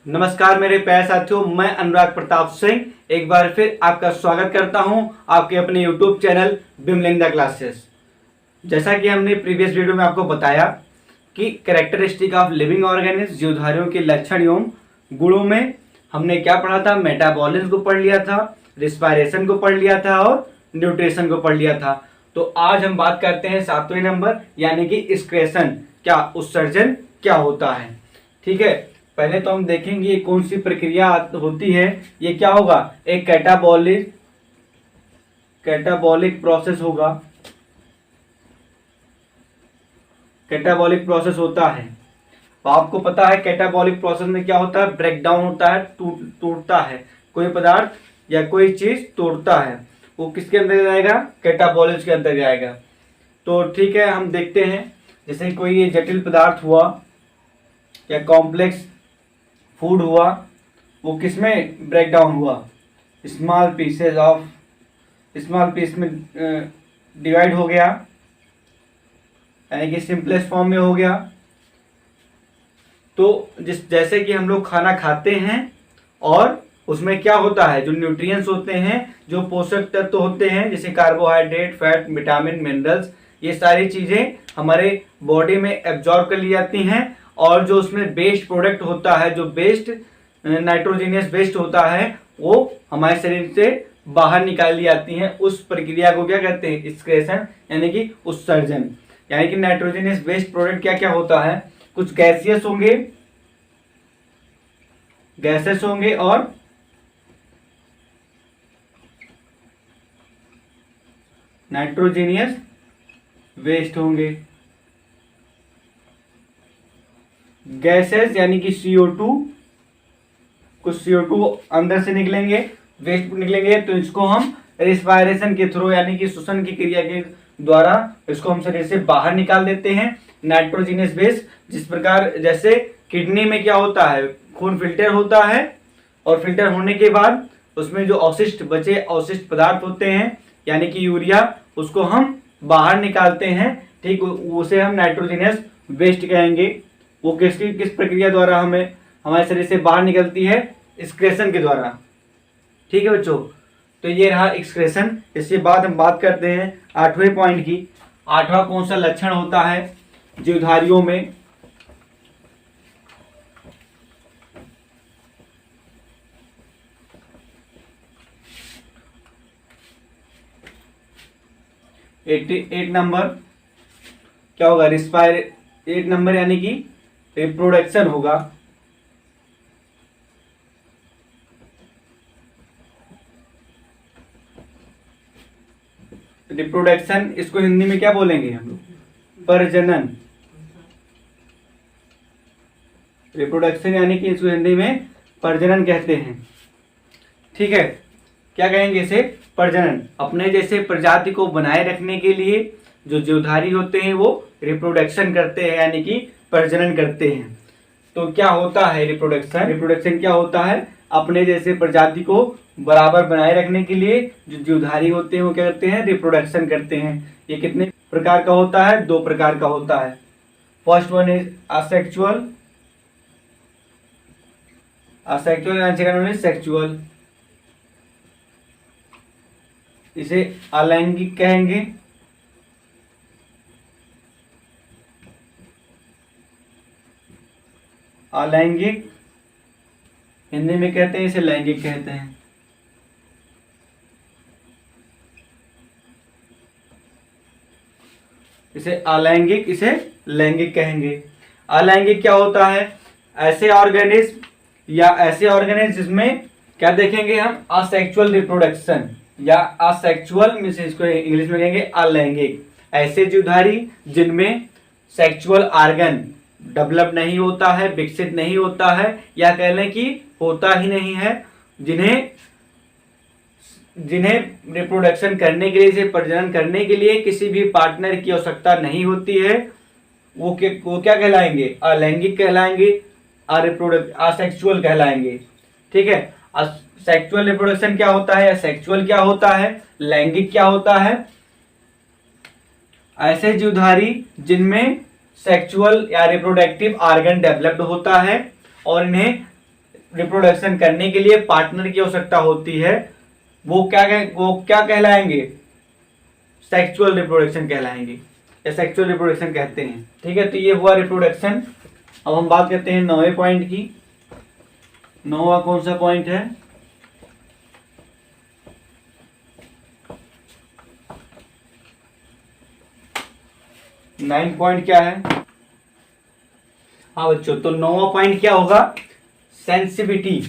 नमस्कार मेरे प्यारे साथियों, मैं अनुराग प्रताप सिंह एक बार फिर आपका स्वागत करता हूं आपके अपने YouTube चैनल बिमलिंग द क्लासेस। जैसा कि हमने प्रीवियस वीडियो में आपको बताया कि कैरेक्टरिस्टिक ऑफ लिविंग ऑर्गेनिज्म, जीवधारियों के लक्षण एवं गुणों में हमने क्या पढ़ा था। मेटाबॉलिज्म को पढ़ लिया था, रिस्पायरेशन को पढ़ लिया था और न्यूट्रिशन को पढ़ लिया था। तो आज हम बात करते हैं 7वें नंबर यानी कि एक्सक्रेशन, क्या उत्सर्जन क्या होता है। ठीक है, पहले तो हम देखेंगे ये कौन सी प्रक्रिया होती है। ये क्या होगा, एक कैटाबॉलिक प्रोसेस होगा। कैटाबॉलिक प्रोसेस होता है, तो आपको पता है कैटाबॉलिक प्रोसेस में क्या होता है, ब्रेक डाउन होता है, टूटता है। कोई पदार्थ या कोई चीज तोड़ता है, वो किसके अंदर जाएगा, कैटाबॉलिज्म के अंदर जाएगा। तो ठीक है, हम देखते हैं जैसे कोई ये जटिल पदार्थ हुआ या कॉम्प्लेक्स फूड हुआ, वो किसमें ब्रेक डाउन हुआ, स्मॉल पीस में डिवाइड हो गया, यानी कि सिंपलेस्ट फॉर्म में हो गया। तो जैसे कि हम लोग खाना खाते हैं और उसमें क्या होता है, जो न्यूट्रिएंट्स होते हैं, जो पोषक तत्व होते हैं, जैसे कार्बोहाइड्रेट, फैट, विटामिन, मिनरल्स, ये सारी चीजें हमारे बॉडी में एब्जॉर्ब कर ली जाती हैं। और जो उसमें वेस्ट प्रोडक्ट होता है, जो वेस्ट नाइट्रोजनियस वेस्ट होता है, वो हमारे शरीर से बाहर निकाल ली जाती हैं। उस प्रक्रिया को क्या कहते हैं, एक्सक्रेशन यानी कि उत्सर्जन। यानी कि नाइट्रोजनियस वेस्ट प्रोडक्ट क्या क्या होता है, कुछ गैसेस होंगे और नाइट्रोजनियस वेस्ट होंगे। गैसेस यानी कि CO2, कुछ CO2 अंदर से निकलेंगे, वेस्ट निकलेंगे, तो इसको हम रिस्पायरेशन के थ्रू यानी कि श्वसन की क्रिया के द्वारा इसको हम शरीर से बाहर निकाल देते हैं। नाइट्रोजनियस वेस्ट, जिस प्रकार जैसे किडनी में क्या होता है, खून फिल्टर होता है और फिल्टर होने के बाद उसमें जो अवशिष्ट पदार्थ होते हैं यानी कि यूरिया, उसको हम बाहर निकालते हैं। ठीक, उसे हम नाइट्रोजनियस वेस्ट कहेंगे। वो किस प्रक्रिया द्वारा हमें हमारे शरीर से बाहर निकलती है, एक्सक्रेशन के द्वारा। ठीक है बच्चों, तो ये रहा एक्सक्रेशन। इसके बाद हम बात करते हैं 8वें पॉइंट की। 8वां कौन सा लक्षण होता है जीवधारियों में, एट नंबर क्या होगा, 8 नंबर यानी कि रिप्रोडक्शन होगा। रिप्रोडक्शन, इसको हिंदी में क्या बोलेंगे हम लोग, प्रजनन। रिप्रोडक्शन यानी कि इसको हिंदी में प्रजनन कहते हैं। ठीक है, क्या कहेंगे इसे, प्रजनन। अपने जैसे प्रजाति को बनाए रखने के लिए जो जीवधारी होते हैं वो रिप्रोडक्शन करते हैं यानी कि प्रजनन करते हैं। तो क्या होता है रिप्रोडक्शन क्या होता है, अपने जैसे प्रजाति को बराबर बनाए रखने के लिए जो जीवधारी होते हैं वो क्या करते हैं, रिप्रोडक्शन करते हैं। ये कितने प्रकार का होता है, 2 प्रकार का होता है। First one is asexual and second one is sexual. इसे अलैंगिक कहेंगे। अलैंगिक, हिंदी में कहते हैं इसे लैंगिक कहते हैं। इसे अलैंगिक, इसे लैंगिक कहेंगे। अलैंगिक क्या होता है, ऐसे ऑर्गेनिज्म जिसमें क्या देखेंगे हम, असेक्सुअल रिप्रोडक्शन या असेक्सुअल मींस इसको इंग्लिश में कहेंगे अलैंगिक। ऐसे जीवधारी जिनमें सेक्सुअल ऑर्गन डेवलप नहीं होता है, विकसित नहीं होता है, या कह लें कि होता ही नहीं है, जिन्हें रिप्रोडक्शन करने के लिए, इसे प्रजनन करने के लिए किसी भी पार्टनर की आवश्यकता नहीं होती है, वो क्या कहलाएंगे, अलैंगिक कहलाएंगे, असेक्सुअल कहलाएंगे। ठीक है, सेक्सुअल रिप्रोडक्शन क्या होता है, सेक्सुअल क्या होता है, लैंगिक क्या होता है, ऐसे जीवधारी जिनमें सेक्सुअल या रिप्रोडक्टिव ऑर्गन डेवलप्ड होता है और इन्हें रिप्रोडक्शन करने के लिए पार्टनर की आवश्यकता होती है, वो क्या कहलाएंगे? सेक्सुअल रिप्रोडक्शन कहलाएंगे या सेक्सुअल रिप्रोडक्शन कहते हैं। ठीक है, तो ये हुआ रिप्रोडक्शन। अब हम बात करते हैं 9वें पॉइंट की। 9वां कौन सा पॉइंट है? नाइन पॉइंट क्या है? हाँ बच्चों, तो 9वां पॉइंट क्या होगा? सेंसिटिविटी।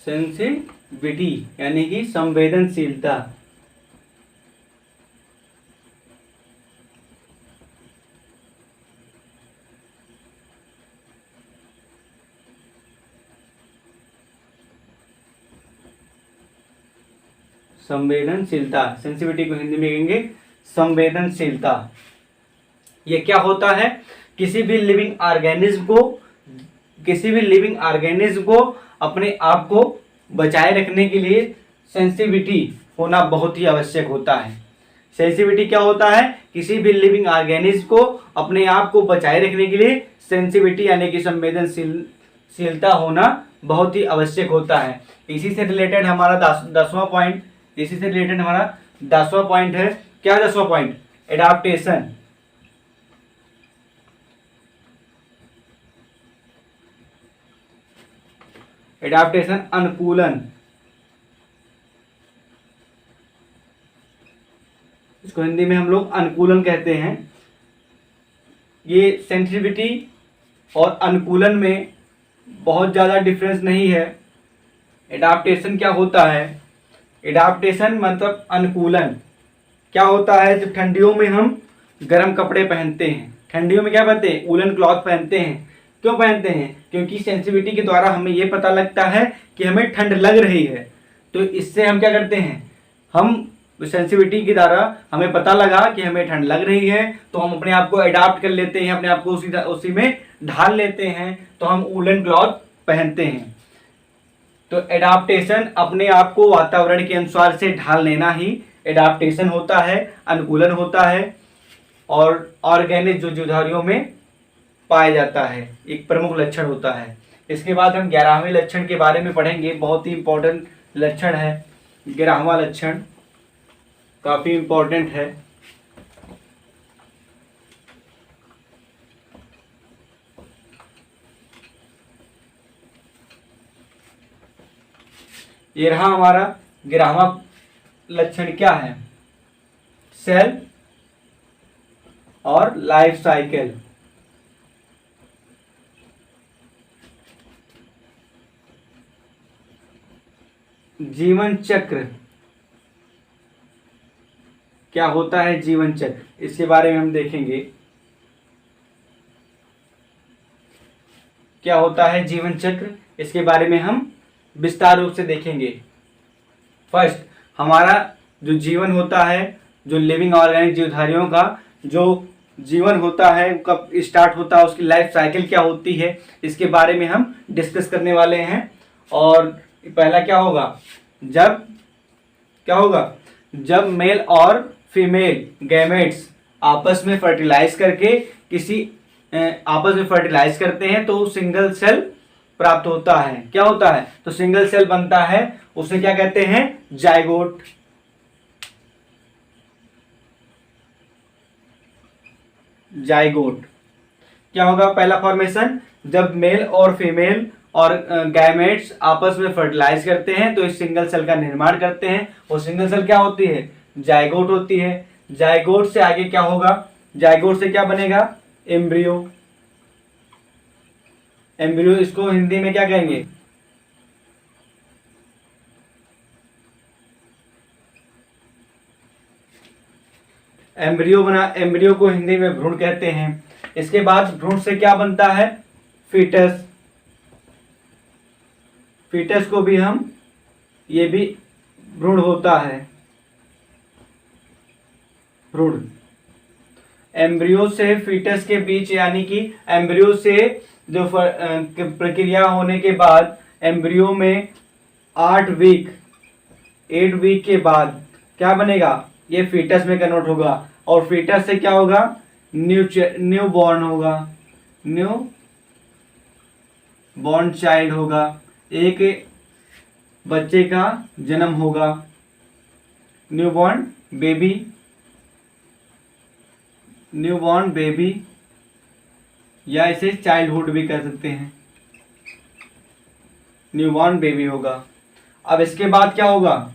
सेंसिटिविटी यानी कि संवेदनशीलता। संवेदनशीलता, सेंसिटिविटी को हिंदी में कहेंगे संवेदनशीलता। ये क्या होता है? किसी भी लिविंग ऑर्गेनिज्म को अपने आप को बचाए रखने के लिए सेंसिटिविटी होना बहुत ही आवश्यक होता है। सेंसिटिविटी क्या होता है? किसी भी लिविंग ऑर्गेनिज्म को अपने आप को बचाए रखने के लिए सेंसिटिविटी यानी कि संवेदनशीलता होना बहुत ही आवश्यक होता है। इसी से रिलेटेड हमारा 10वां पॉइंट है। क्या 10वां पॉइंट? एडाप्टेशन। अनुकूलन। इसको हिंदी में हम लोग अनुकूलन कहते हैं। ये सेंसिटिविटी और अनुकूलन में बहुत ज़्यादा डिफरेंस नहीं है। एडाप्टेशन क्या होता है? एडाप्टेशन मतलब अनुकूलन। क्या होता है? जब ठंडियों में हम गर्म कपड़े पहनते हैं, ठंडियों में क्या पहनते हैं? वूलन क्लॉथ पहनते हैं। क्यों पहनते हैं? क्योंकि सेंसिटिविटी के द्वारा हमें ये पता लगता है कि हमें ठंड लग रही है। तो इससे हम क्या करते हैं? हम सेंसिटिविटी के द्वारा हमें पता लगा कि हमें ठंड लग रही है, तो हम अपने आप को अडाप्ट कर लेते हैं, अपने आप को उसी में ढाल लेते हैं, तो हम वूलन क्लॉथ पहनते हैं। तो एडाप्टेशन अपने आप को वातावरण के अनुसार से ढाल लेना ही एडाप्टेशन होता है, अनुकूलन होता है, और ऑर्गेनिक जो जीवधारियों में पाया जाता है, एक प्रमुख लक्षण होता है। इसके बाद हम 11वें लक्षण के बारे में पढ़ेंगे। बहुत ही इंपॉर्टेंट लक्षण है 11वां लक्षण, काफी इंपॉर्टेंट है। ये रहा हमारा 11वां लक्षण। क्या है? सेल और लाइफ साइकिल। जीवन चक्र क्या होता है? जीवन चक्र, इसके बारे में हम देखेंगे। क्या होता है जीवन चक्र, इसके बारे में हम विस्तार रूप से देखेंगे। फर्स्ट, हमारा जो जीवन होता है, जो लिविंग ऑर्गेनिक जीवधारियों का जो जीवन होता है, कब स्टार्ट होता है, उसकी लाइफ साइकिल क्या होती है, इसके बारे में हम डिस्कस करने वाले हैं। और पहला क्या होगा? जब मेल और फीमेल गैमेट्स आपस में फर्टिलाइज करते हैं तो सिंगल सेल प्राप्त होता है। क्या होता है? तो सिंगल सेल बनता है, उसे क्या कहते हैं? जाइगोट। क्या होगा पहला फॉर्मेशन? जब मेल और फीमेल और गैमेट्स आपस में फर्टिलाइज करते हैं तो इस सिंगल सेल का निर्माण करते हैं। वो सिंगल सेल क्या होती है? जाइगोट होती है। जाइगोट से आगे क्या होगा? जाइगोट से क्या बनेगा? एम्ब्रियो। इसको हिंदी में क्या कहेंगे? एम्ब्रियो को हिंदी में भ्रूण कहते हैं। इसके बाद भ्रूण से क्या बनता है? फीटस। फीटस को भी ये भी भ्रूण होता है। भ्रूण एम्ब्रियो से फीटस के बीच, यानी कि एम्ब्रियो से जो प्रक्रिया होने के बाद एम्ब्रियो में 8 वीक के बाद क्या बनेगा? ये फीटस में कन्वर्ट होगा। और फीटस से क्या होगा? न्यू बॉर्न होगा, न्यू बॉर्न चाइल्ड होगा, एक बच्चे का जन्म होगा, new born baby, new born baby, या इसे चाइल्डहुड भी कह सकते हैं, न्यूबॉर्न बेबी होगा। अब इसके बाद क्या होगा,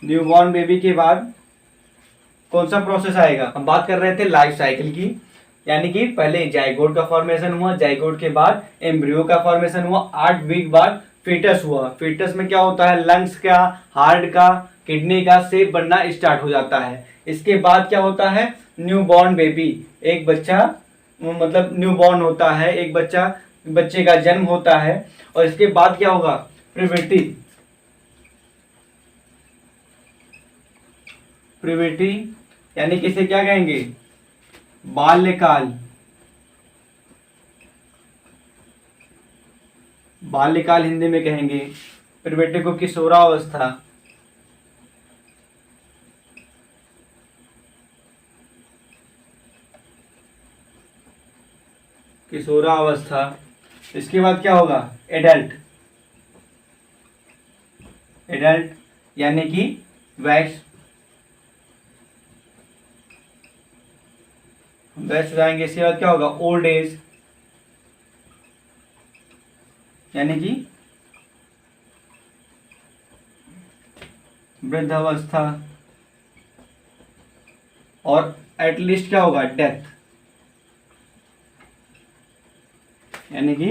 न्यूबॉर्न बेबी के बाद कौन सा प्रोसेस आएगा, हम बात कर रहे थे लाइफ साइकिल की, यानी कि पहले जाइगोट का फॉर्मेशन हुआ, जाइगोट के बाद एम्ब्रियो का फॉर्मेशन हुआ, 8 वीक बाद फीटस हुआ। फीटस में क्या होता है, लंग्स का, हार्ट का, किडनी का शेप बनना स्टार्ट हो जाता है। इसके बाद क्या होता है, न्यूबॉर्न बेबी, एक बच्चा मतलब न्यूबॉर्न होता है, एक बच्चे का जन्म होता है। और इसके बाद क्या होगा, प्यूबर्टी, प्यूबर्टी यानी कि इसे क्या कहेंगे, बाल्यकाल, बाल्यकाल हिंदी में कहेंगे। प्यूबर्टी को किशोरावस्था, किशोरावस्था। इसके बाद क्या होगा, एडल्ट, एडल्ट यानी कि वयस्क, वयस्क हो जाएंगे। इसके बाद क्या होगा, ओल्ड एज यानी कि वृद्धावस्था। और एटलीस्ट क्या होगा, डेथ यानी कि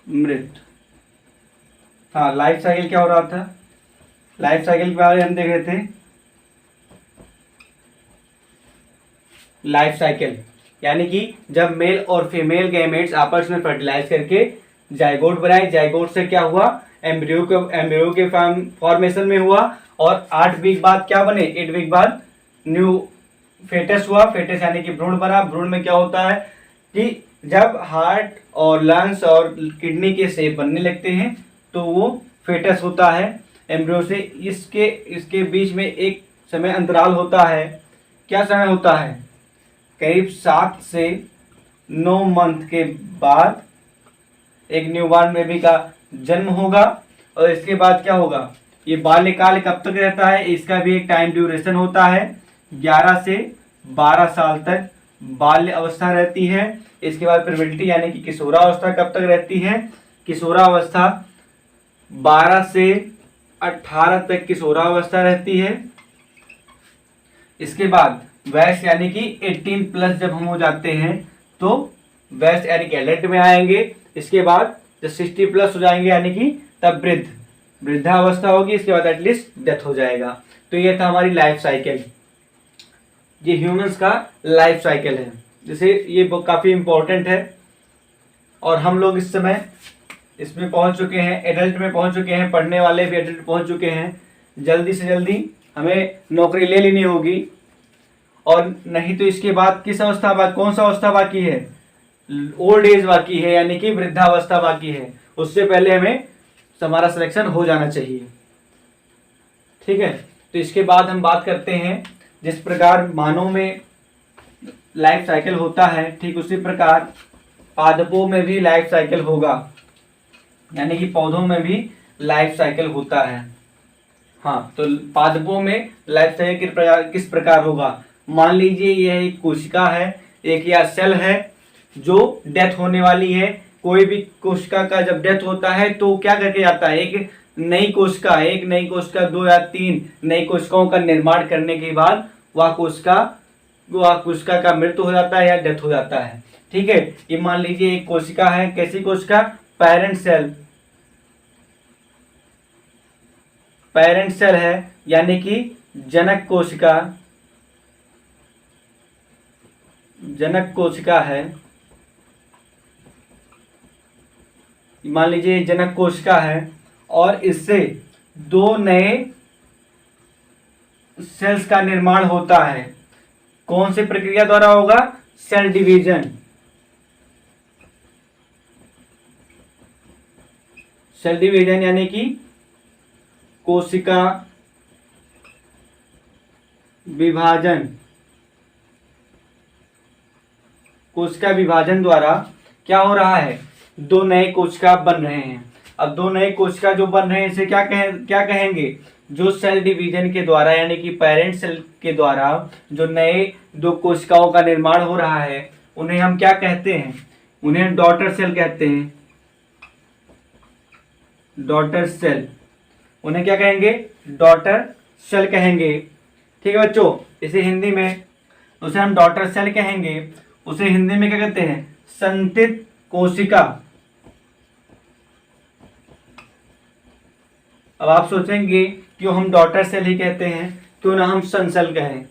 मृत्यु। हाँ, लाइफ साइकिल क्या हो रहा था, लाइफ साइकिल के बारे में हम देख रहे थे। लाइफ साइकिल यानी कि जब मेल और फीमेल गैमेट्स आपस में फर्टिलाइज करके जाइगोट बनाए, जाइगोट से क्या हुआ, एम्ब्रियो के फॉर्मेशन में हुआ, और 8 वीक बाद क्या बने, 8 वीक बाद न्यू फेटस हुआ। फेटस यानी कि भ्रूण बना। भ्रूण में क्या होता है कि जब हार्ट और लंग्स और किडनी के शेप बनने लगते हैं तो वो फेटस होता है एम्ब्रियो से। इसके बीच में एक समय अंतराल होता है। क्या समय होता है, करीब 7 से 9 मंथ के बाद एक न्यूबॉर्न बेबी का जन्म होगा। और इसके बाद क्या होगा, ये बाल्यकाल कब तक रहता है, इसका भी एक टाइम ड्यूरेशन होता है, 11 से 12 साल तक बाल्य अवस्था रहती है। इसके बाद प्यूबर्टी यानी कि किशोरावस्था कब तक रहती है, किशोरावस्था 12 से 18 तक किशोरावस्था रहती है। इसके बाद वयस्क यानी कि 18 प्लस जब हम हो जाते हैं तो वयस्क यानी कि एडल्ट में आएंगे। इसके बाद जब 60 प्लस हो जाएंगे यानी कि तब वृद्धावस्था होगी। इसके बाद एटलीस्ट डेथ हो जाएगा। तो ये था हमारी लाइफ साइकिल, ये ह्यूमंस का लाइफ साइकिल है। जैसे ये काफ़ी इंपॉर्टेंट है और हम लोग इस समय इसमें पहुंच चुके हैं, एडल्ट में पहुंच चुके हैं, पढ़ने वाले भी एडल्ट पहुंच चुके हैं। जल्दी से जल्दी हमें नौकरी ले लेनी होगी, और नहीं तो इसके बाद किस अवस्था कौन सा अवस्था बाकी है, ओल्ड एज बाकी है यानी कि वृद्धावस्था बाकी है। उससे पहले हमें हमारा सिलेक्शन हो जाना चाहिए। ठीक है, तो इसके बाद हम बात करते हैं जिस प्रकार मानव में लाइफ साइकिल होता है ठीक उसी प्रकार पादपों में भी लाइफ साइकिल होगा, यानी कि पौधों में भी लाइफ साइकिल होता है। हाँ, तो पादपों में लाइफ साइकिल किस प्रकार होगा, मान लीजिए यह एक कोशिका है, एक या सेल है जो डेथ होने वाली है। कोई भी कोशिका का जब डेथ होता है तो क्या करके जाता है, एक नई कोशिका 2 या 3 नई कोशिकाओं का निर्माण करने के बाद वह कोशिका का मृत्यु हो जाता है या डेथ हो जाता है। ठीक है, ये मान लीजिए एक कोशिका है, कैसी कोशिका, पेरेंट सेल है यानी कि जनक कोशिका है। मान लीजिए जनक कोशिका है और इससे 2 नए सेल्स का निर्माण होता है। कौन सी प्रक्रिया द्वारा होगा, सेल डिवीजन। सेल डिवीजन यानी कि कोशिका विभाजन। कोशिका विभाजन द्वारा क्या हो रहा है, दो नए कोशिका बन रहे हैं। अब दो नए कोशिका जो बन रहे हैं इसे क्या कहेंगे, जो सेल डिवीजन के द्वारा यानी कि पेरेंट सेल के द्वारा जो नए दो कोशिकाओं का निर्माण हो रहा है उन्हें हम क्या कहते हैं, उन्हें डॉटर सेल कहते हैं। डॉटर सेल, उन्हें क्या कहेंगे, डॉटर सेल कहेंगे। ठीक है बच्चों, इसे हिंदी में उसे हम डॉटर सेल कहेंगे, उसे हिंदी में क्या कहते हैं, संतित कोशिका। अब आप सोचेंगे क्यों हम डॉटर सेल ही कहते हैं, क्यों ना हम सन सेल कहें,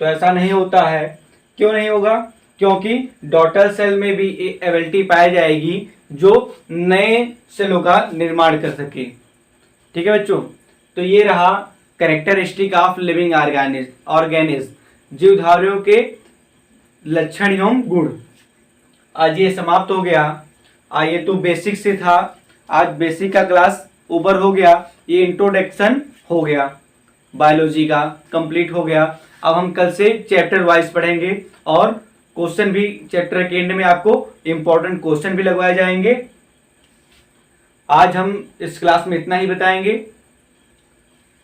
तो ऐसा नहीं होता है। क्यों नहीं होगा, क्योंकि डॉटर सेल में भी एबिलिटी पाई जाएगी जो नए सेलों का निर्माण कर सके। ठीक है बच्चों, तो ये रहा कैरेक्टरिस्टिक ऑफ लिविंग ऑर्गेनिज्म, जीवधारियों के लक्षण एवं गुण। आज ये समाप्त हो गया। ये तो बेसिक से था, आज बेसिक का क्लास ऊपर हो गया, ये इंट्रोडक्शन हो गया, बायोलॉजी का कंप्लीट हो गया। अब हम कल से चैप्टर वाइज पढ़ेंगे और क्वेश्चन भी चैप्टर के एंड में आपको इंपॉर्टेंट क्वेश्चन भी लगवाए जाएंगे। आज हम इस क्लास में इतना ही बताएंगे।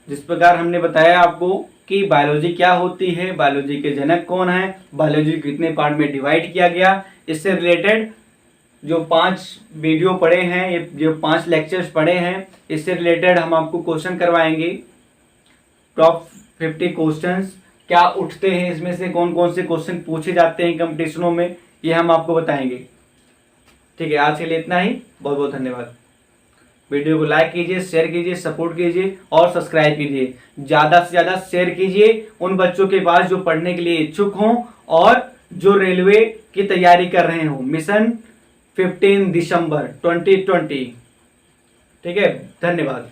जिस प्रकार हमने बताया आपको कि बायोलॉजी क्या होती है, बायोलॉजी के जनक कौन है, बायोलॉजी कितने पार्ट में डिवाइड किया गया, इससे रिलेटेड जो 5 वीडियो पढ़े हैं, ये जो 5 लेक्चर्स पढ़े हैं, इससे रिलेटेड हम आपको क्वेश्चन करवाएंगे। टॉप 50 क्वेश्चंस क्या उठते हैं, इसमें से कौन कौन से क्वेश्चन पूछे जाते हैं कंपटीशनों में, ये हम आपको बताएंगे। ठीक है, आज के लिए इतना ही। बहुत बहुत धन्यवाद। वीडियो को लाइक कीजिए, शेयर कीजिए, सपोर्ट कीजिए और सब्सक्राइब कीजिए। ज़्यादा से ज़्यादा शेयर कीजिए उन बच्चों के पास जो पढ़ने के लिए इच्छुक हों और जो रेलवे की तैयारी कर रहे हों। मिशन 15 दिसंबर 2020। ठीक है, धन्यवाद।